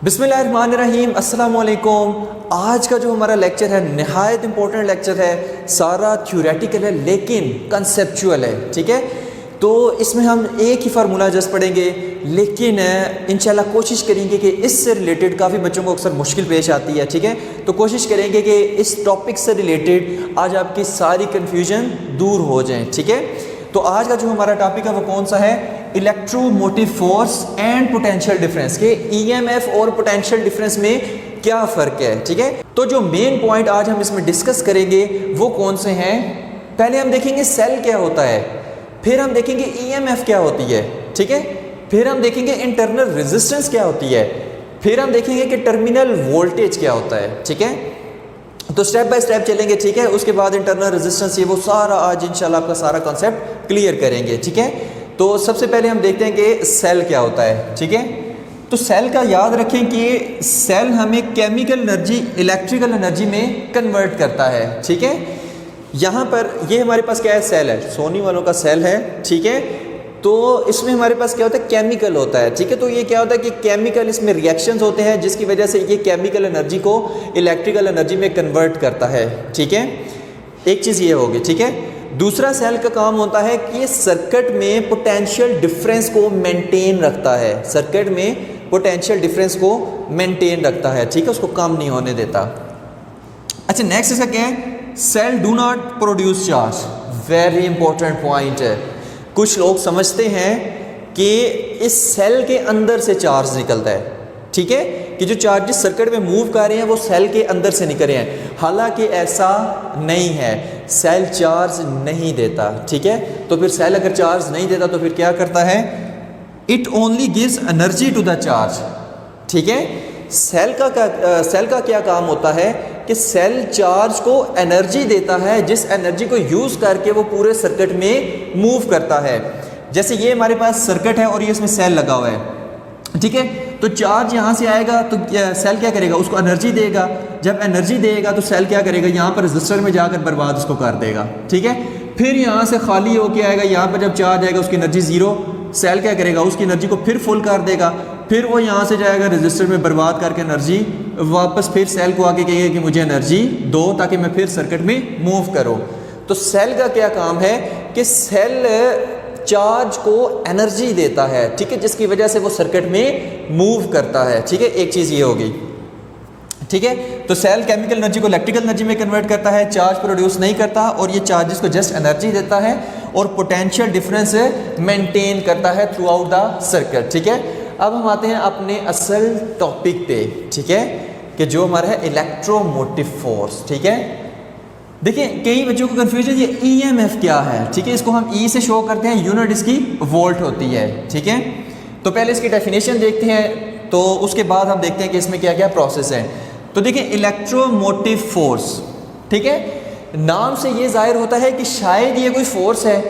बिस्मिल्लाहिर्रहमानिर्रहीम, अस्सलाम वालेकुम। आज का जो हमारा लेक्चर है निहायत इंपॉर्टेंट लेक्चर है। सारा थ्योरेटिकल है लेकिन कंसेप्चुअल है, ठीक है। तो इसमें हम एक ही फार्मूला जस्ट पढ़ेंगे, लेकिन इंशाल्लाह कोशिश करेंगे कि इससे रिलेटेड काफ़ी बच्चों को अक्सर मुश्किल पेश आती है, ठीक है। तो कोशिश करेंगे कि इस टॉपिक से रिलेटेड आज आपकी सारी कन्फ्यूजन दूर हो जाए, ठीक है। तो आज का जो हमारा टॉपिक है वो कौन सा है? Electromotive force and potential difference के ईएमएफ और पोटेंशियल डिफरेंस में क्या फ़र्क है, ठीक है। तो जो मेन पॉइंट आज हम इसमें डिस्कस करेंगे वो कौन से हैं? पहले हम देखेंगे सेल क्या होता है, फिर हम देखेंगे ईएमएफ क्या होती है, ठीक है। फिर हम देखेंगे इंटरनल रेजिस्टेंस क्या होती है, फिर हम देखेंगे कि टर्मिनल वोल्टेज क्या होता है, ठीक है। तो स्टेप बाय स्टेप चलेंगे, ठीक है। उसके बाद इंटरनल रेजिस्टेंस ये वो सारा आज इंशाल्लाह आपका सारा कॉन्सेप्ट क्लियर करेंगे, ठीक है। तो सबसे पहले हम देखते हैं कि सेल क्या होता है, ठीक है। तो सेल का याद रखें कि सेल हमें केमिकल एनर्जी इलेक्ट्रिकल एनर्जी में कन्वर्ट करता है, ठीक है। यहाँ पर ये हमारे पास क्या है? सेल है, सोनी वालों का सेल है, ठीक है। तो इसमें हमारे पास क्या होता है? केमिकल होता है, ठीक है। तो ये क्या होता है कि केमिकल इसमें रिएक्शंस होते हैं जिसकी वजह से ये केमिकल एनर्जी को इलेक्ट्रिकल एनर्जी में कन्वर्ट करता है, ठीक है। एक चीज़ ये होगी, ठीक है। दूसरा सेल का काम होता है कि ये सर्किट में पोटेंशियल डिफरेंस को मेंटेन रखता है, सर्किट में पोटेंशियल डिफरेंस को मेंटेन रखता है, ठीक है, उसको कम नहीं होने देता। अच्छा, नेक्स्ट इसका क्या है? Cell do not produce charge. Very important point है। कुछ लोग समझते हैं कि इस सेल के अंदर से चार्ज निकलता है, ठीक है, कि जो चार्जेस सर्किट में मूव कर रहे हैं वो सेल के अंदर से निकल रहे हैं। हालांकि ऐसा नहीं है, सेल चार्ज नहीं देता, ठीक है। तो फिर सेल अगर चार्ज नहीं देता तो फिर क्या करता है? It only gives energy to the charge, ठीक है। सेल का क्या काम होता है कि सेल चार्ज को एनर्जी देता है, जिस एनर्जी को यूज़ करके वो पूरे सर्किट में मूव करता है। जैसे ये हमारे पास सर्किट है और ये इसमें सेल लगा हुआ है, ठीक है। तो चार्ज यहाँ से आएगा तो सेल क्या करेगा? उसको एनर्जी देगा। जब एनर्जी देगा तो सेल क्या करेगा? यहाँ पर रजिस्टर में जाकर बर्बाद उसको कर देगा, ठीक है। फिर यहाँ से खाली होके आएगा, यहाँ पर जब चार्ज आएगा उसकी एनर्जी ज़ीरो, सेल क्या करेगा? उसकी एनर्जी को फिर फुल कर देगा। फिर वो यहाँ से जाएगा रजिस्टर में बर्बाद करके एनर्जी वापस फिर सेल को आके कहेगा कि मुझे एनर्जी दो ताकि मैं फिर सर्किट में मूव करूँ। तो सेल का क्या काम है कि सेल चार्ज को एनर्जी देता है, ठीक है, जिसकी वजह से वो सर्किट में मूव करता है, ठीक है। एक चीज़ ये होगी, ठीक है। तो सेल केमिकल एनर्जी को इलेक्ट्रिकल एनर्जी में कन्वर्ट करता है, चार्ज प्रोड्यूस नहीं करता और ये चार्जेस को जस्ट एनर्जी देता है और पोटेंशियल डिफरेंस मेंटेन करता है थ्रू आउट द सर्किट, ठीक है। अब हम आते हैं अपने असल टॉपिक पे, ठीक है, कि जो हमारा है इलेक्ट्रोमोटिव फोर्स, ठीक है। देखिए कई बच्चों को कंफ्यूजन ये ईएमएफ क्या है, ठीक है। इसको हम ई से शो करते हैं, यूनिट इसकी वोल्ट होती है, ठीक है। तो पहले इसकी डेफिनेशन देखते हैं, तो उसके बाद हम देखते हैं कि इसमें क्या क्या प्रोसेस है। तो देखिए इलेक्ट्रोमोटिव फोर्स, ठीक है, नाम से ये जाहिर होता है कि शायद ये कोई फोर्स है।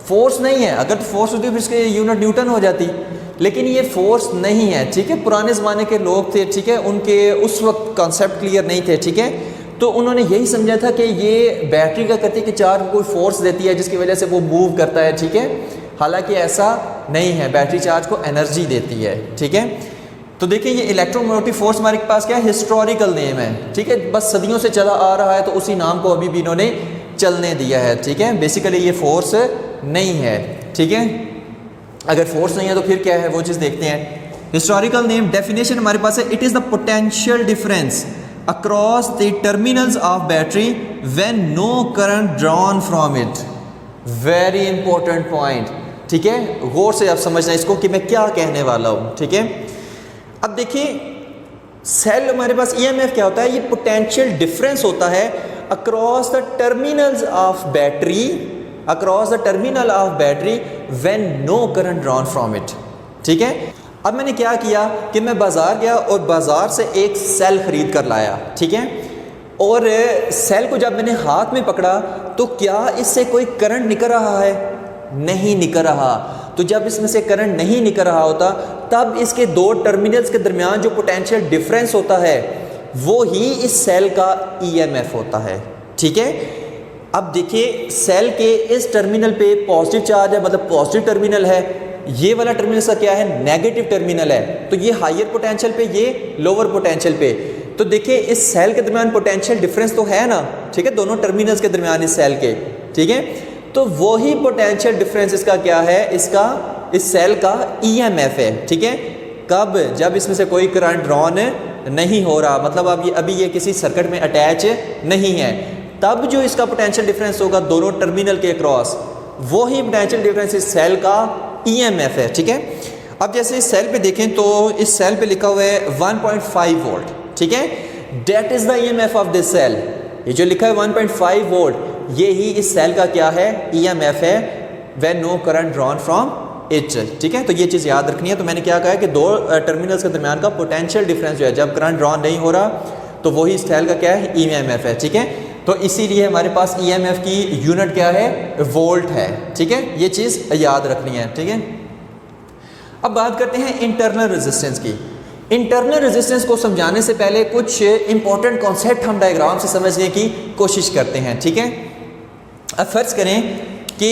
फोर्स नहीं है, अगर तो फोर्स होती फिर इसकी यूनिट न्यूटन हो जाती, लेकिन ये फोर्स नहीं है, ठीक है। पुराने ज़माने के लोग थे, ठीक है, उनके उस वक्त कॉन्सेप्ट क्लियर नहीं थे, ठीक है। तो उन्होंने यही समझा था कि ये बैटरी का कहती है कि चार्ज कोई फोर्स देती है जिसकी वजह से वो मूव करता है, ठीक है। हालांकि ऐसा नहीं है, बैटरी चार्ज को एनर्जी देती है, ठीक है। तो देखिए ये इलेक्ट्रोमोटिव फोर्स हमारे पास क्या है? हिस्टोरिकल नेम है, ठीक है, बस सदियों से चला आ रहा है तो उसी नाम को अभी भी इन्होंने चलने दिया है, ठीक है। बेसिकली ये फोर्स नहीं है, ठीक है। अगर फोर्स नहीं है तो फिर क्या है वो चीज़ देखते हैं। हिस्टोरिकल नेम डेफिनेशन हमारे पास है, it is the potential difference across the terminals of battery when no current drawn from it. Very important point, ठीक है। गौर से आप समझना इसको कि मैं क्या कहने वाला हूँ, ठीक है। अब देखिए सेल हमारे पास ईएमएफ क्या होता है? ये पोटेंशियल डिफरेंस होता है across the terminals of battery, across the terminal of battery when no current drawn from it, ठीक है। अब मैंने क्या किया कि मैं बाज़ार गया और बाज़ार से एक सेल ख़रीद कर लाया, ठीक है। और सेल को जब मैंने हाथ में पकड़ा तो क्या इससे कोई करंट निकल रहा है? नहीं निकल रहा। तो जब इसमें से करंट नहीं निकल रहा होता तब इसके दो टर्मिनल्स के दरमियान जो पोटेंशियल डिफरेंस होता है वो ही इस सेल का ईएमएफ होता है, ठीक है। अब देखिए सेल के इस टर्मिनल पे पॉजिटिव चार्ज है, मतलब पॉजिटिव टर्मिनल है, ये वाला टर्मिनल इसका क्या है, नेगेटिव टर्मिनल है। तो ये हायर पोटेंशियल पे, ये लोअर पोटेंशियल पे। तो देखिए इस सेल के दरमियान पोटेंशियल डिफरेंस तो है ना, ठीक है, दोनों टर्मिनल्स के दरमियान इस सेल के, ठीक है। तो वही पोटेंशियल डिफरेंस इसका क्या है, इसका इस सेल का ईएमएफ है, ठीक है। कब, जब इसमें से कोई करंट ड्रॉन नहीं हो रहा, मतलब अभी ये किसी सर्किट में अटैच नहीं है, तब जो इसका पोटेंशियल डिफरेंस होगा दोनों टर्मिनल के अक्रॉस, वही पोटेंशियल डिफरेंस इस सेल का ईएमएफ है, ठीक है। अब जैसे इस सेल पे देखें तो इस सेल पे लिखा हुआ है 1.5 वोल्ट, ठीक है, that is the EMF of this cell. ये जो लिखा है 1.5 वोल्ट, ये ही इस सेल का क्या है, ईएमएफ है, when no current drawn from it, ठीक है। तो ये चीज़ याद रखनी है। तो मैंने क्या कहा है कि दो टर्मिनल्स के दरमियान का पोटेंशियल डिफरेंस जो है, जब करंट ड्रॉन नहीं हो रहा तो वही इस सेल का क्या है, ईएमएफ है, ठीक है। तो इसीलिए हमारे पास ईएमएफ की यूनिट क्या है, वोल्ट है, ठीक है। ये चीज़ याद रखनी है, ठीक है। अब बात करते हैं इंटरनल रेजिस्टेंस की। इंटरनल रेजिस्टेंस को समझाने से पहले कुछ इंपॉर्टेंट कॉन्सेप्ट हम डायग्राम से समझने की कोशिश करते हैं, ठीक है। अब फर्ज करें कि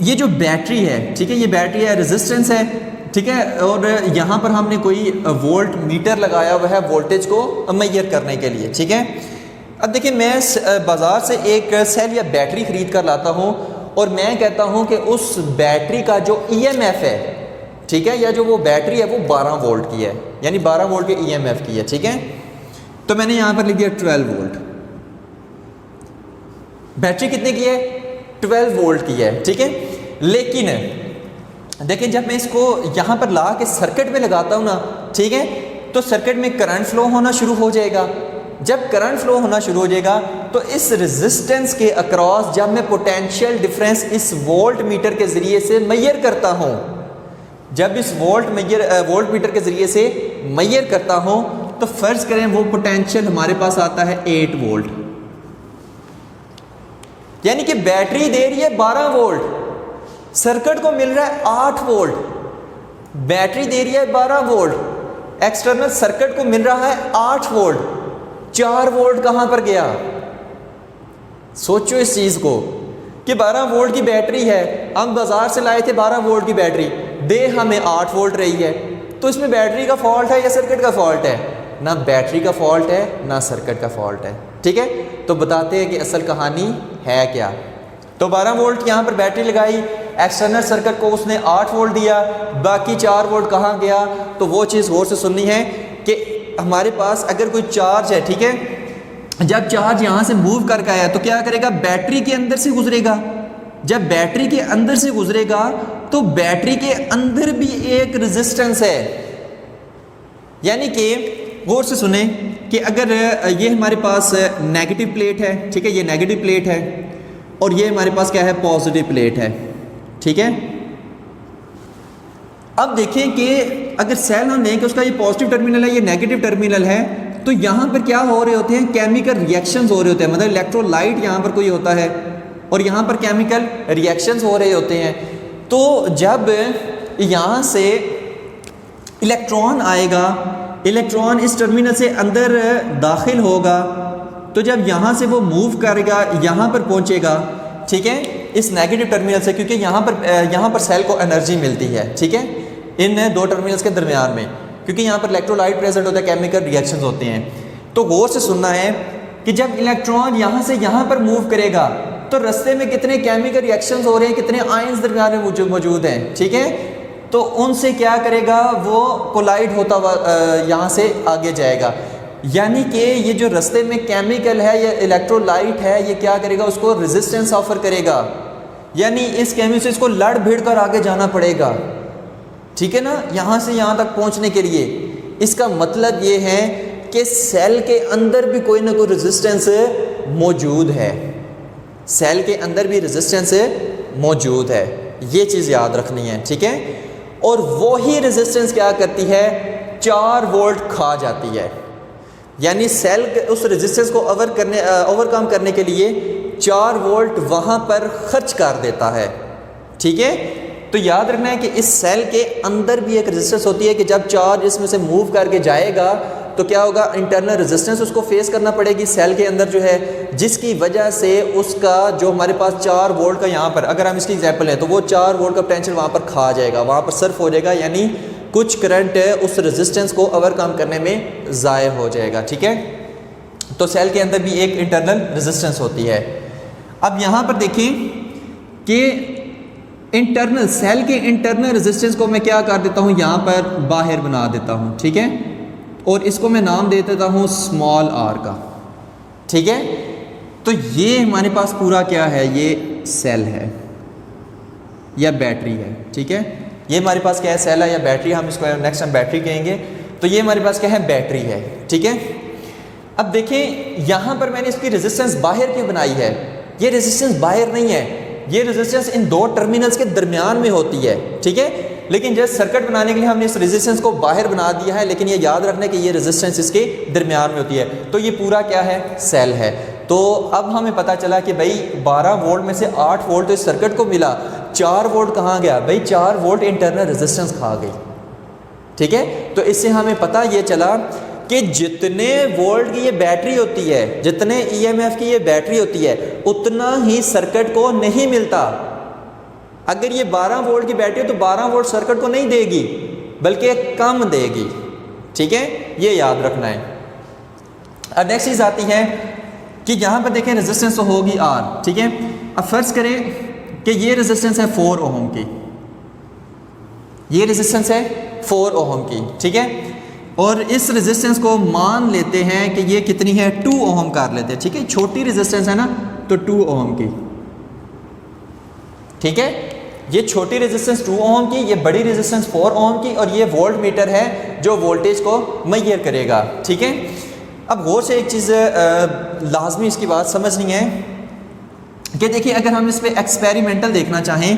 ये जो बैटरी है, ठीक है, ये बैटरी है, रेजिस्टेंस है, ठीक है, और यहाँ पर हमने कोई वोल्ट मीटर लगाया हुआ है वोल्टेज को मेजर करने के लिए, ठीक है। अब देखिए मैं बाज़ार से एक सेल या बैटरी ख़रीद कर लाता हूँ और मैं कहता हूँ कि उस बैटरी का जो ईएमएफ है, ठीक है, या जो वो बैटरी है वो 12 वोल्ट की है, यानी 12 वोल्ट के ईएमएफ की है, ठीक है। तो मैंने यहाँ पर लिख दिया 12 वोल्ट। बैटरी कितने की है, 12 वोल्ट की है, ठीक है। लेकिन देखिए जब मैं इसको यहाँ पर ला के सर्किट में लगाता हूँ ना, ठीक है, तो सर्किट में करंट फ्लो होना शुरू हो जाएगा। जब करंट फ्लो होना शुरू हो जाएगा तो इस रेजिस्टेंस के अक्रॉस जब मैं पोटेंशियल डिफरेंस इस वोल्ट मीटर के ज़रिए से मेजर करता हूँ, जब इस वोल्ट मीटर के ज़रिए से मेजर करता हूँ, तो फर्ज करें वो पोटेंशियल हमारे पास आता है 8 वोल्ट, यानी कि बैटरी दे रही है 12 वोल्ट, सर्किट को मिल रहा है 8 वोल्ट। बैटरी दे रही है 12 वोल्ट, एक्सटर्नल सर्किट को मिल रहा है 8 वोल्ट, 4 वोल्ट कहां पर गया। सोचो इस चीज को कि 12 वोल्ट की बैटरी है, हम बाजार से लाए थे 12 वोल्ट की बैटरी, दे हमें 8 वोल्ट रही है। तो इसमें बैटरी का फॉल्ट है या सर्किट का फॉल्ट है? ना बैटरी का फॉल्ट है ना सर्किट का फॉल्ट है, ठीक है। तो बताते हैं कि असल कहानी है क्या। तो 12 वोल्ट यहाँ पर बैटरी लगाई, एक्सटर्नल सर्किट को उसने 8 वोल्ट दिया, बाकी 4 वोल्ट कहाँ गया। तो वो चीज़ गौर से सुननी है कि हमारे पास अगर कोई चार्ज है, ठीक है, जब चार्ज यहाँ से मूव करके आया तो क्या करेगा, बैटरी के अंदर से गुजरेगा। जब बैटरी के अंदर से गुजरेगा तो बैटरी के अंदर भी एक रेजिस्टेंस है, यानी कि गौर से सुने कि अगर ये हमारे पास नेगेटिव प्लेट है, ठीक है, ये नेगेटिव प्लेट है और ये हमारे पास क्या है, पॉजिटिव प्लेट है, ठीक है। अब देखें कि अगर सेल हम लें कि उसका ये पॉजिटिव टर्मिनल है, ये नेगेटिव टर्मिनल है, तो यहाँ पर क्या हो रहे होते हैं, केमिकल रिएक्शंस हो रहे होते हैं, मतलब इलेक्ट्रोलाइट यहाँ पर कोई होता है और यहाँ पर केमिकल रिएक्शंस हो रहे होते हैं। तो जब यहाँ से इलेक्ट्रॉन आएगा, इलेक्ट्रॉन इस टर्मिनल से अंदर दाखिल होगा, तो जब यहाँ से वो मूव करेगा, यहाँ पर पहुँचेगा, ठीक है, इस नेगेटिव टर्मिनल से, क्योंकि यहाँ पर सेल को एनर्जी मिलती है, ठीक है, इन दो टर्मिनल्स के दरमियान में, क्योंकि यहाँ पर इलेक्ट्रोलाइट प्रेजेंट होता है, केमिकल रिएक्शंस होते हैं। तो गौर से सुनना है कि जब इलेक्ट्रॉन यहाँ से यहाँ पर मूव करेगा तो रास्ते में कितने केमिकल रिएक्शंस हो रहे हैं, कितने आयंस दरमियान में मौजूद हैं, ठीक है। तो उनसे क्या करेगा, वो कोलाइड होता हुआ यहाँ से आगे जाएगा, यानी कि ये जो रास्ते में केमिकल है या इलेक्ट्रोलाइट है, ये क्या करेगा, उसको रेजिस्टेंस ऑफर करेगा, यानी इस केमिकल से इसको लड़ भिड़ कर आगे जाना पड़ेगा, ठीक है ना, यहाँ से यहाँ तक पहुँचने के लिए। इसका मतलब ये है कि सेल के अंदर भी कोई ना कोई रेजिस्टेंस मौजूद है, सेल के अंदर भी रेजिस्टेंस मौजूद है, ये चीज़ याद रखनी है, ठीक है। और वही रेजिस्टेंस क्या करती है, 4 वोल्ट खा जाती है, यानी सेल उस रेजिस्टेंस को ओवरकम करने के लिए 4 वोल्ट वहाँ पर खर्च कर देता है, ठीक है। तो याद रखना है कि इस सेल के अंदर भी एक रेजिस्टेंस होती है कि जब चार्ज इसमें से मूव करके जाएगा तो क्या होगा, इंटरनल रेजिस्टेंस उसको फेस करना पड़ेगी सेल के अंदर जो है, जिसकी वजह से उसका जो हमारे पास 4 वोल्ट का यहाँ पर अगर हम इसकी एग्जांपल है तो वो 4 वोल्ट का पोटेंशियल वहाँ पर खा जाएगा, वहाँ पर सर्फ हो जाएगा, यानी कुछ करंट उस रेजिस्टेंस को ओवरकम करने में ज़ाया हो जाएगा। ठीक है, तो सेल के अंदर भी एक इंटरनल रेजिस्टेंस होती है। अब यहाँ पर देखें कि इंटरनल सेल के इंटरनल रेजिस्टेंस को मैं क्या कर देता हूँ, यहाँ पर बाहर बना देता हूँ। ठीक है, और इसको मैं नाम दे देता हूँ स्मॉल आर का। ठीक है, तो ये हमारे पास पूरा क्या है, ये सेल है या बैटरी है। ठीक है, ये हमारे पास क्या है, सेल है या बैटरी, हम इसको नेक्स्ट हम बैटरी कहेंगे। तो ये हमारे पास क्या है, बैटरी है। ठीक है, अब देखें यहाँ पर मैंने इसकी रेजिस्टेंस बाहर क्यों बनाई है, ये रेजिस्टेंस बाहर नहीं है, ये रेजिस्टेंस इन 2 टर्मिनल्स के दरमियान में होती है। ठीक है, लेकिन जैसे सर्किट बनाने के लिए हमने इस रेजिस्टेंस को बाहर बना दिया है, लेकिन ये याद रखना कि ये रेजिस्टेंस इसके दरमियान में होती है। तो ये पूरा क्या है, सेल है। तो अब हमें पता चला कि भाई 12 वोल्ट में से 8 वोल्ट तो इस सर्किट को मिला, 4 वोल्ट कहाँ गया भाई, 4 वोल्ट इंटरनल रेजिस्टेंस खा गई। ठीक है, तो इससे हमें पता ये चला कि जितने वोल्ट की ये बैटरी होती है, जितने ईएमएफ की ये बैटरी होती है, उतना ही सर्किट को नहीं मिलता। अगर ये 12 वोल्ट की बैटरी हो तो 12 वोल्ट सर्किट को नहीं देगी, बल्कि कम देगी। ठीक है, ये याद रखना है। अब नेक्स्ट चीज़ आती है कि यहाँ पर देखें रेजिस्टेंस तो होगी आर। ठीक है, अब फर्ज करें कि ये रेजिस्टेंस है 4 ओम की, ये रेजिस्टेंस है 4 ओम की। ठीक है, और इस रेजिस्टेंस को मान लेते हैं कि ये कितनी है, 2 ओम कर लेते हैं। ठीक है, छोटी रेजिस्टेंस है ना, तो 2 ओम की। ठीक है, ये छोटी रेजिस्टेंस 2 ओम की, ये बड़ी रेजिस्टेंस 4 ओम की, और ये वोल्ट मीटर है जो वोल्टेज को मेजर करेगा। ठीक है, अब गौर से एक चीज़ लाजमी इसकी बात समझनी है कि देखिए अगर हम इस पर एक्सपेरिमेंटल देखना चाहें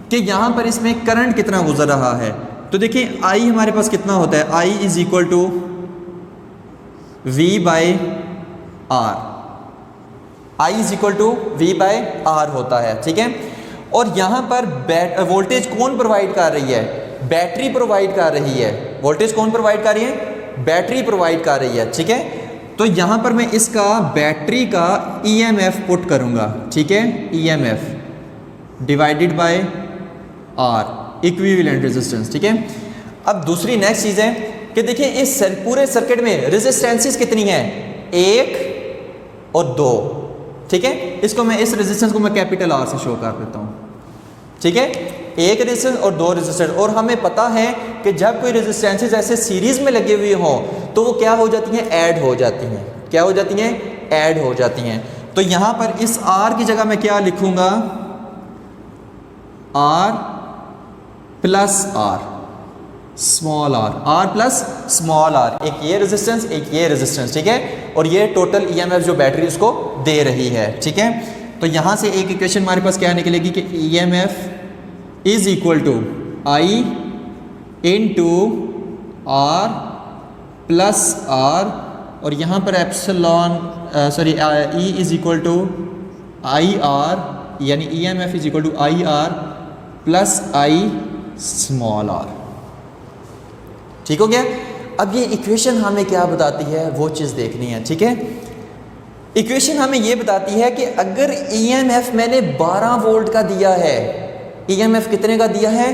कि यहाँ पर इसमें करंट कितना गुजर रहा है, तो देखिए आई हमारे पास कितना होता है, I is equal to V by R, I is equal to V by R होता है। ठीक है, और यहाँ पर वोल्टेज कौन प्रोवाइड कर रही है, बैटरी प्रोवाइड कर रही है। वोल्टेज कौन प्रोवाइड कर रही है, बैटरी प्रोवाइड कर रही है। ठीक है, तो यहाँ पर मैं इसका बैटरी का ईएमएफ पुट करूँगा। ठीक है, EMF divided by R, equivalent resistance. ठीक है, अब दूसरी नेक्स्ट चीज़ है कि देखिए इस पूरे सर्किट में रेजिस्टेंसेस कितनी हैं, 1 और 2। ठीक है, इसको मैं इस रेजिस्टेंस को मैं कैपिटल आर से शो कर देता हूँ। ठीक है, 1 रेजिस्टेंस और 2 रेजिस्टेंस, और हमें पता है कि जब कोई रेजिस्टेंसेस ऐसे सीरीज में लगे हुए हों तो वो क्या हो जाती हैं, ऐड हो जाती हैं। क्या हो जाती हैं, ऐड हो जाती हैं। तो यहाँ पर इस आर की जगह मैं क्या लिखूंगा, R plus R, small R plus small R, एक ये रेजिस्टेंस एक ये रेजिस्टेंस। ठीक है, और ये टोटल ईएमएफ जो बैटरी उसको दे रही है। ठीक है, तो यहाँ से एक इक्वेशन हमारे पास क्या निकलेगी कि EMF is equal to I into R plus R, और यहाँ पर epsilon E is equal to I R, यानी EMF is equal to I R plus I small R. ठीक हो गया। अब ये इक्वेशन हमें क्या बताती है, वो चीज़ देखनी है। ठीक है, इक्वेशन हमें ये बताती है कि अगर ईएमएफ मैंने 12 वोल्ट का दिया है, ईएमएफ कितने का दिया है,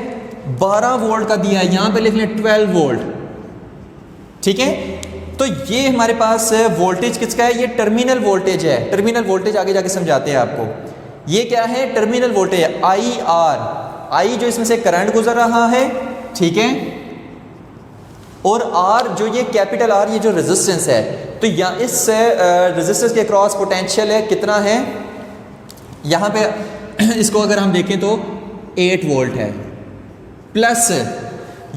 12 वोल्ट का दिया है, यहाँ पे लिख लें 12 वोल्ट। ठीक है, तो ये हमारे पास वोल्टेज किसका है, ये टर्मिनल वोल्टेज है। टर्मिनल वोल्टेज आगे जाके समझाते हैं आपको। ये क्या है, टर्मिनल वोल्टेज है, आई आर, आई जो इसमें से करंट गुजर रहा है। ठीक है, और आर जो ये कैपिटल आर, ये जो रेजिस्टेंस है, तो या इस रेजिस्टेंस के क्रॉस पोटेंशियल है कितना है, यहाँ पे इसको अगर हम देखें तो 8 वोल्ट है, प्लस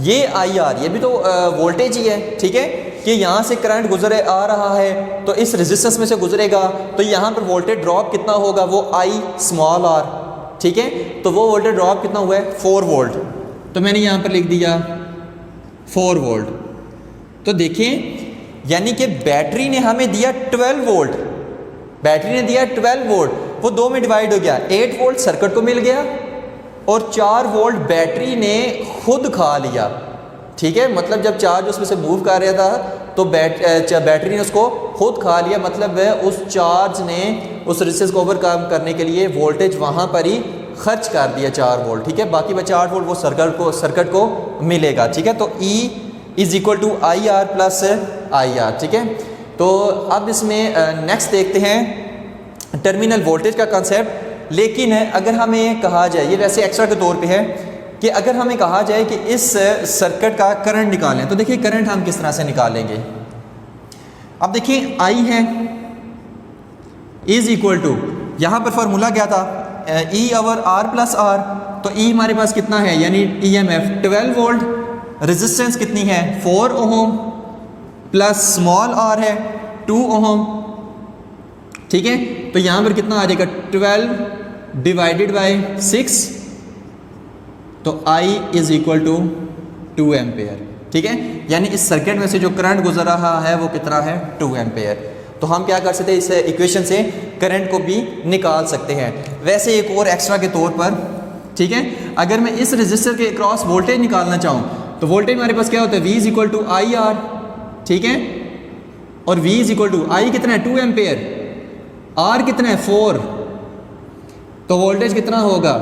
ये आई आर, ये भी तो वोल्टेज ही है। ठीक है, कि यहाँ से करंट गुजरे आ रहा है तो इस रेजिस्टेंस में से गुजरेगा, तो यहाँ पर वोल्टेज ड्रॉप कितना होगा, वो आई स्मॉल आर। ठीक है, तो वो वोल्टेज ड्रॉप कितना हुआ है, 4 वोल्ट। तो मैंने यहाँ पर लिख दिया 4 वोल्ट। तो देखिए यानी कि बैटरी ने हमें दिया 12 वोल्ट, बैटरी ने दिया 12 वोल्ट, वो 2 में डिवाइड हो गया, 8 वोल्ट सर्किट को मिल गया और 4 वोल्ट बैटरी ने खुद खा लिया। ठीक है, मतलब जब चार्ज उसमें से मूव कर रहा था तो बैटरी ने उसको खुद खा लिया, मतलब उस चार्ज ने उस रेजिस्टेंस को ओवरकम करने के लिए वोल्टेज वहाँ पर ही खर्च कर दिया 4 वोल्ट, ठीक है। बाकी बचा 8 वोल्ट वो सर्किट को मिलेगा, ठीक है। तो E is equal to I R plus I R, ठीक है। तो अब इसमें नेक्स्ट देखते हैं टर्मिनल वोल्टेज का कंसेप्ट। लेकिन अगर हमें कहा जाए, ये वैसे एक्स्ट्रा के तौर पे है कि अगर हमें कहा जाए कि इस सर्किट का करंट निकालें, तो देखिए करंट हम किस तरह से निकालेंगे। अब देखिए I है इज़ इक्वल टू, यहाँ पर फार्मूला क्या था, E over R plus R। तो E हमारे पास कितना है, यानी EMF 12 वोल्ट, रेजिस्टेंस कितनी है 4 ओम, प्लस स्मॉल r है 2 ओम, ठीक है। तो यहाँ पर कितना आ जाएगा 12 डिवाइडेड बाय 6, तो I is equal to 2 ampere, ठीक है। यानी इस सर्किट में से जो करंट गुजर रहा है वो कितना है 2 एम्पेयर। तो हम क्या कर सकते हैं, इस इक्वेशन से करंट को भी निकाल सकते हैं। वैसे एक और एक्स्ट्रा के तौर पर, ठीक है, अगर मैं इस रेजिस्टर के क्रॉस वोल्टेज निकालना चाहूँ तो वोल्टेज हमारे पास क्या होता है, V is equal to I R, ठीक है। और V is equal to I कितना है 2 एम्पेयर, R कितना है 4, तो वोल्टेज कितना होगा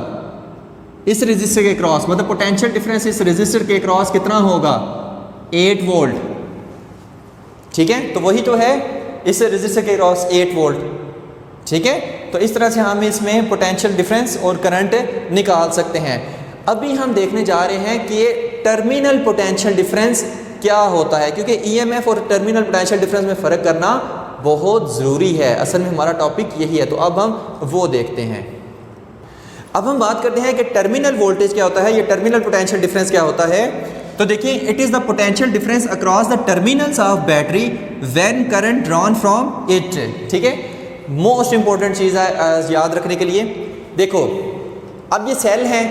इस रेजिस्टर के क्रॉस, मतलब पोटेंशियल डिफरेंस इस रेजिस्टर के क्रॉस कितना होगा 8 वोल्ट, ठीक है। तो वही तो है इस रेजिस्टर के क्रॉस 8 वोल्ट, ठीक है। तो इस तरह से हम इसमें पोटेंशियल डिफरेंस और करंट निकाल सकते हैं। अभी हम देखने जा रहे हैं कि ये टर्मिनल पोटेंशियल डिफरेंस क्या होता है, क्योंकि EMF और टर्मिनल पोटेंशियल डिफरेंस में फ़र्क करना बहुत ज़रूरी है। असल में हमारा टॉपिक यही है, तो अब हम वो देखते हैं। अब हम बात करते हैं कि टर्मिनल वोल्टेज क्या होता है, ये टर्मिनल पोटेंशियल डिफरेंस क्या होता है। तो देखिए, it is the potential difference across the terminals of battery when current drawn from it, ठीक है। मोस्ट इंपॉर्टेंट चीज़ है याद रखने के लिए। देखो, अब ये सेल है,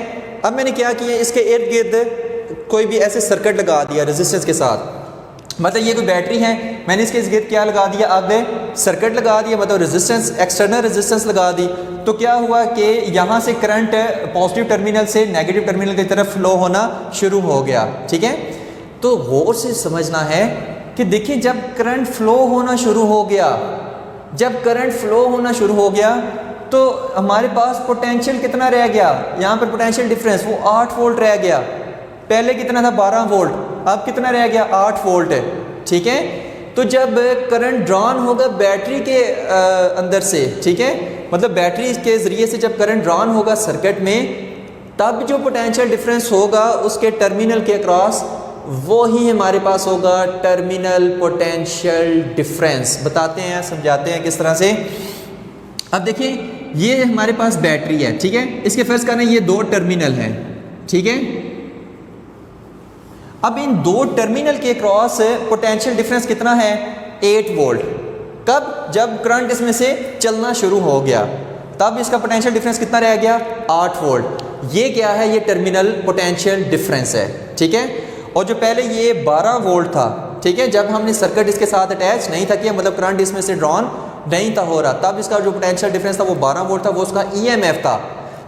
अब मैंने क्या किया, इसके इर्द गिर्द कोई भी ऐसे सर्किट लगा दिया रेजिस्टेंस के साथ, मतलब ये कोई बैटरी है, मैंने इसके इर्द गिर्द क्या लगा दिया, अब सर्किट लगा दिया, मतलब रेजिस्टेंस, एक्सटर्नल रेजिस्टेंस लगा दी। तो क्या हुआ कि यहाँ से करंट पॉजिटिव टर्मिनल से नेगेटिव टर्मिनल की तरफ फ्लो होना शुरू हो गया, ठीक है। तो गौर से समझना है कि देखिए, जब करंट फ्लो होना शुरू हो गया, जब करंट फ्लो होना शुरू हो गया तो हमारे पास पोटेंशियल कितना रह गया, यहाँ पर पोटेंशियल डिफरेंस वो 8 वोल्ट रह गया। पहले कितना था 12 वोल्ट, अब कितना रह गया 8 वोल्ट, ठीक है। तो जब करंट ड्रॉन होगा बैटरी के अंदर से, ठीक है, मतलब बैटरी के ज़रिए से जब करंट ड्रॉन होगा सर्किट में, तब जो पोटेंशियल डिफरेंस होगा उसके टर्मिनल के अक्रॉस, वो ही हमारे पास होगा टर्मिनल पोटेंशियल डिफरेंस। बताते हैं, समझाते हैं किस तरह से। अब देखिए, ये हमारे पास बैटरी है, ठीक है, इसके फर्ज करना ये 2 टर्मिनल हैं, ठीक है। अब इन 2 टर्मिनल के क्रॉस पोटेंशियल डिफरेंस कितना है 8 वोल्ट। कब, जब करंट इसमें से चलना शुरू हो गया, तब इसका पोटेंशियल डिफरेंस कितना रह गया 8 वोल्ट। ये क्या है, ये टर्मिनल पोटेंशियल डिफरेंस है, ठीक है। और जो पहले ये 12 वोल्ट था, ठीक है, जब हमने सर्किट इसके साथ अटैच नहीं था किया, मतलब करंट इसमें से ड्रॉन नहीं था हो रहा, तब इसका जो पोटेंशियल डिफरेंस था वो 12 वोल्ट था, वो उसका EMF था।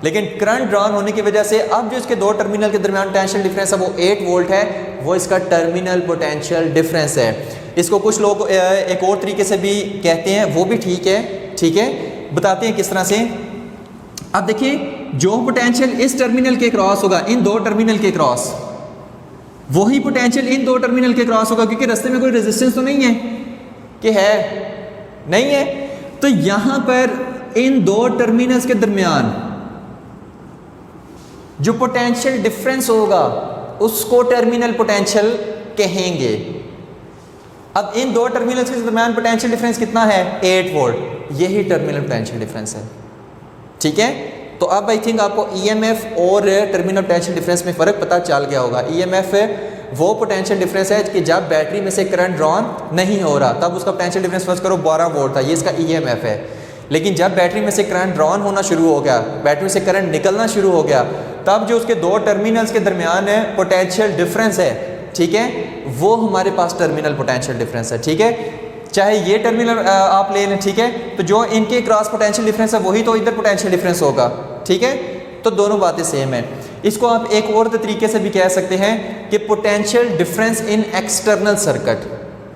लेकिन करंट ड्रॉन होने की वजह से अब जो इसके 2 टर्मिनल के दरमियान पोटेंशियल डिफरेंस है वो 8 वोल्ट है, वो इसका टर्मिनल पोटेंशियल डिफरेंस है। इसको कुछ लोग एक और तरीके से भी कहते हैं, वो भी ठीक है, ठीक है। बताते हैं किस तरह से। अब देखिए, जो पोटेंशियल इस टर्मिनल के क्रॉस होगा, इन 2 टर्मिनल के क्रॉस, वही पोटेंशियल इन 2 टर्मिनल के क्रॉस होगा, क्योंकि रास्ते में कोई रेजिस्टेंस तो नहीं है कि है, नहीं है। तो यहां पर इन 2 टर्मिनल्स के दरमियान जो पोटेंशियल डिफरेंस होगा उसको टर्मिनल पोटेंशियल कहेंगे। अब इन 2 टर्मिनल्स के दरमियान पोटेंशियल डिफरेंस कितना है 8 वोल्ट, यही टर्मिनल पोटेंशियल डिफरेंस है, ठीक है। तो अब आई थिंक आपको EMF और टर्मिनल पोटेंशियल डिफरेंस में फ़र्क पता चल गया होगा। EMF वो पोटेंशियल डिफरेंस है कि जब बैटरी में से करंट ड्रॉन नहीं हो रहा, तब उसका पोटेंशियल डिफरेंस फर्स्ट करो 12 वोल्ट था, ये इसका EMF है। लेकिन जब बैटरी में से करंट ड्रॉन होना शुरू हो गया, बैटरी से करंट निकलना शुरू हो गया, तब जो उसके 2 टर्मिनल्स के दरमियान है पोटेंशियल डिफरेंस है, ठीक है, वो हमारे पास टर्मिनल पोटेंशियल डिफरेंस है, ठीक है। चाहे ये टर्मिनल आप ले लें, ठीक है, तो जो इनके क्रॉस पोटेंशियल डिफरेंस है वही तो इधर पोटेंशियल डिफरेंस होगा, ठीक है। तो दोनों बातें सेम है। इसको आप एक और तरीके से भी कह सकते हैं कि potential difference in external circuit,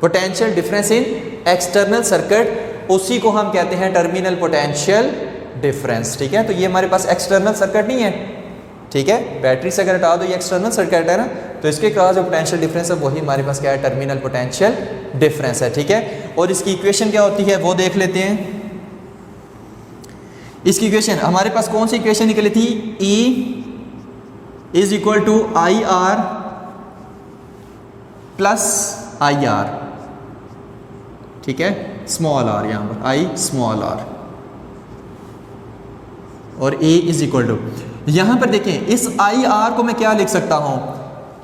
potential difference in external circuit, उसी को हम कहते हैं टर्मिनल पोटेंशियल डिफरेंस। ठीक है, तो ये हमारे पास एक्सटर्नल सर्किट नहीं है, ठीक है, बैटरी से अगर हटा दो ये एक्सटर्नल सर्किट है ना, तो इसके क्रॉस जो पोटेंशियल डिफरेंस है वही हमारे पास क्या है, टर्मिनल पोटेंशियल डिफरेंस है। ठीक है, और इसकी इक्वेशन क्या होती है वो देख लेते हैं। इसकी इक्वेशन हमारे पास कौन सी इक्वेशन निकली थी, E is equal to I R plus I R, ठीक है, स्मॉल आर, यहां पर आई स्मॉल आर और A इज इक्वल टू, यहां पर देखें इस आई आर को मैं क्या लिख सकता हूं,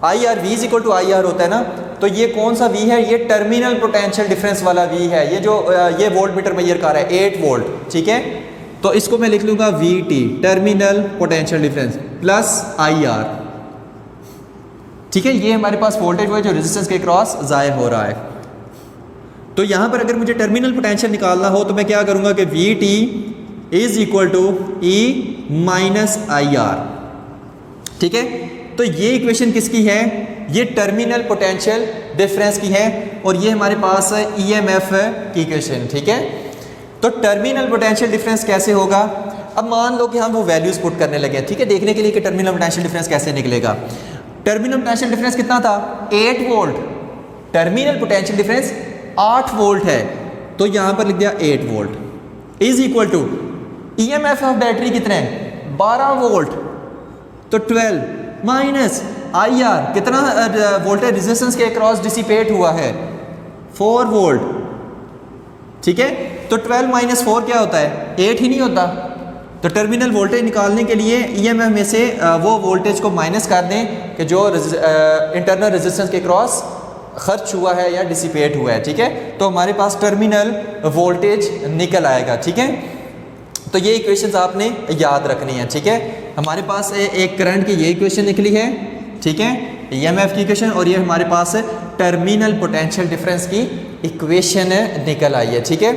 I R V is equal to I R होता है ना, तो ये कौन सा V है, ये टर्मिनल पोटेंशियल डिफरेंस वाला V है, ये जो ये वोल्ट मीटर मैयर कर रहा है 8 वोल्ट, ठीक है, तो इसको मैं लिख लूंगा VT terminal potential difference plus IR, ठीक है, ये हमारे पास वोल्टेज है जो रेजिस्टेंस के क्रॉस जाहिर हो रहा है। तो यहां पर अगर मुझे टर्मिनल पोटेंशियल निकालना हो तो मैं क्या करूंगा कि VT is equal to E minus IR, ठीक है, तो ये इक्वेशन किसकी है, ये टर्मिनल पोटेंशियल डिफरेंस की है और ये हमारे पास EMF की इक्वेशन। ठीक है, तो टर्मिनल पोटेंशियल डिफरेंस कैसे होगा, अब मान लो कि हम वो वैल्यूज पुट करने लगे, ठीक है, देखने के लिए कि टर्मिनल पोटेंशियल डिफरेंस कैसे निकलेगा। टर्मिनल पोटेंशियल डिफरेंस कितना था, 8 volt, terminal potential difference 8 volt है, तो यहां पर लिख दिया 8 volt is equal to EMF of battery कितने हैं 12 वोल्ट, तो 12 माइनस IR कितना वोल्टेज रेजिस्टेंस के अक्रॉस डिसिपेट हुआ है 4 वोल्ट, ठीक है, तो 12 माइनस 4 क्या होता है 8 ही नहीं होता, तो टर्मिनल वोल्टेज निकालने के लिए EMF में से वो वोल्टेज को माइनस कर दें कि जो इंटरनल रेजिस्टेंस के क्रॉस खर्च हुआ है या डिसिपेट हुआ है, ठीक है, तो हमारे पास टर्मिनल वोल्टेज निकल आएगा। ठीक है, तो ये इक्वेशंस आपने याद रखनी है। ठीक है, हमारे पास एक करंट की ये इक्वेशन निकली है, ठीक है, EMF की इक्वेशन, और ये हमारे पास टर्मिनल पोटेंशियल डिफरेंस की इक्वेशन निकल आई है। ठीक है,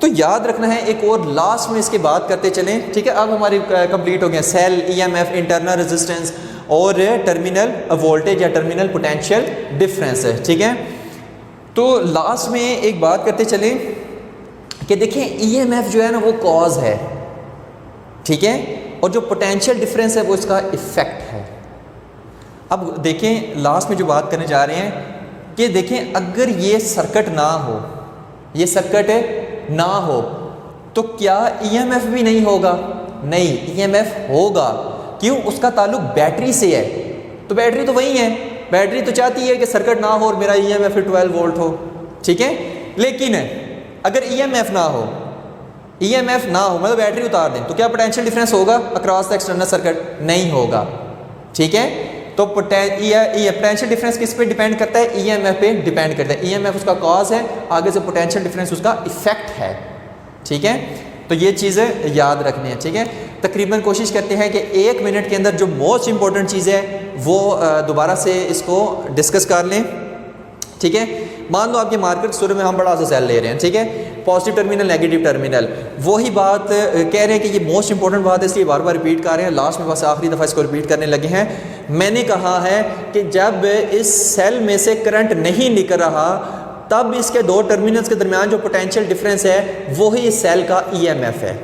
तो याद रखना है, एक और लास्ट में इसकी बात करते चलें। ठीक है, अब हमारी कंप्लीट हो गया सेल, EMF, इंटरनल रेजिस्टेंस और टर्मिनल वोल्टेज या टर्मिनल पोटेंशियल डिफरेंस है। ठीक है, तो लास्ट में एक बात करते चलें कि देखें EMF जो है ना वो कॉज है, ठीक है, और जो पोटेंशियल डिफरेंस है वो इसका इफेक्ट है। अब देखें लास्ट में जो बात करने जा रहे हैं कि देखें अगर ये सर्किट ना हो, ये सर्किट ना हो तो क्या EMF भी नहीं होगा, नहीं, EMF होगा, क्यों, उसका ताल्लुक बैटरी से है, तो बैटरी तो वही है, बैटरी तो चाहती है कि सर्किट ना हो और मेरा EMF 12 वोल्ट हो, ठीक है, लेकिन अगर EMF ना हो, EMF ना हो मतलब बैटरी उतार दें, तो क्या पोटेंशियल डिफरेंस होगा अक्रॉस द एक्सटर्नल सर्किट, नहीं होगा। ठीक है, तो पोटेंशियल डिफरेंस किस पे डिपेंड करता है, EMF पे डिपेंड करता है, EMF उसका कॉज है, आगे से पोटेंशियल डिफरेंस उसका इफेक्ट है। ठीक है, तो ये चीज़ें याद रखनी है। ठीक है, तकरीबन कोशिश करते हैं कि 1 मिनट के अंदर जो मोस्ट इंपॉर्टेंट चीज़ है वो दोबारा से इसको डिस्कस कर लें। ठीक है, मान लो आपके मार्केट स्टोर में हम बड़ा सा सेल ले रहे हैं, ठीक है, पॉजिटिव टर्मिनल, नेगेटिव टर्मिनल, वही बात कह रहे हैं कि ये मोस्ट इंपॉर्टेंट बात है, इसलिए बार बार रिपीट कर रहे हैं, लास्ट में बस आखिरी दफ़ा इसको रिपीट करने लगे हैं। मैंने कहा है कि जब इस सेल में से करंट नहीं निकल रहा तब इसके 2 टर्मिनल्स के दरमियान जो पोटेंशियल डिफरेंस है वही इस सेल का EMF है।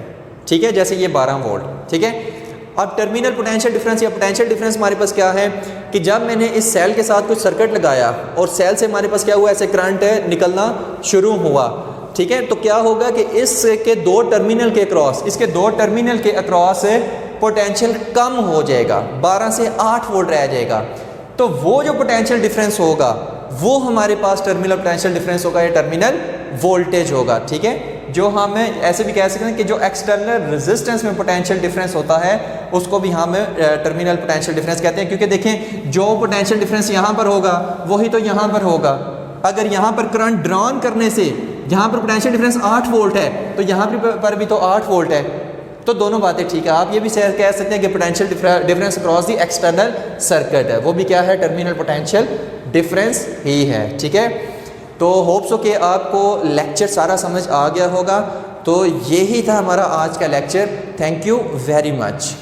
ठीक है, जैसे ये 12 वोल्ट, ठीक है, अब टर्मिनल पोटेंशियल डिफरेंस या पोटेंशियल डिफरेंस हमारे पास क्या है कि जब मैंने इस सेल के साथ कुछ सर्किट लगाया और सेल से हमारे पास क्या हुआ, ऐसे करंट निकलना शुरू हुआ, ठीक है, तो क्या होगा कि इसके 2 टर्मिनल के अक्रॉस, इसके 2 टर्मिनल के अक्रॉस पोटेंशियल कम हो जाएगा, 12 से 8 वोल्ट रह जाएगा, तो वो जो पोटेंशियल डिफरेंस होगा वो हमारे पास टर्मिनल पोटेंशियल डिफरेंस होगा या टर्मिनल वोल्टेज होगा। ठीक है, जो हम ऐसे भी कह सकते हैं कि जो एक्सटर्नल रेजिस्टेंस में पोटेंशियल डिफरेंस होता है उसको भी हम टर्मिनल पोटेंशियल डिफरेंस कहते हैं, क्योंकि देखें जो पोटेंशियल डिफरेंस यहाँ पर होगा वही तो यहाँ पर होगा। अगर यहाँ पर करंट ड्रॉन करने से यहाँ पर पोटेंशियल डिफरेंस 8 वोल्ट है तो यहाँ पर भी तो 8 वोल्ट है, तो दोनों बातें ठीक है। आप ये भी कह सकते हैं कि potential difference across the external circuit है, वो भी क्या है, टर्मिनल पोटेंशियल डिफरेंस ही है। ठीक है, तो होप सो कि आपको लेक्चर सारा समझ आ गया होगा। तो यही था हमारा आज का lecture. Thank you very much.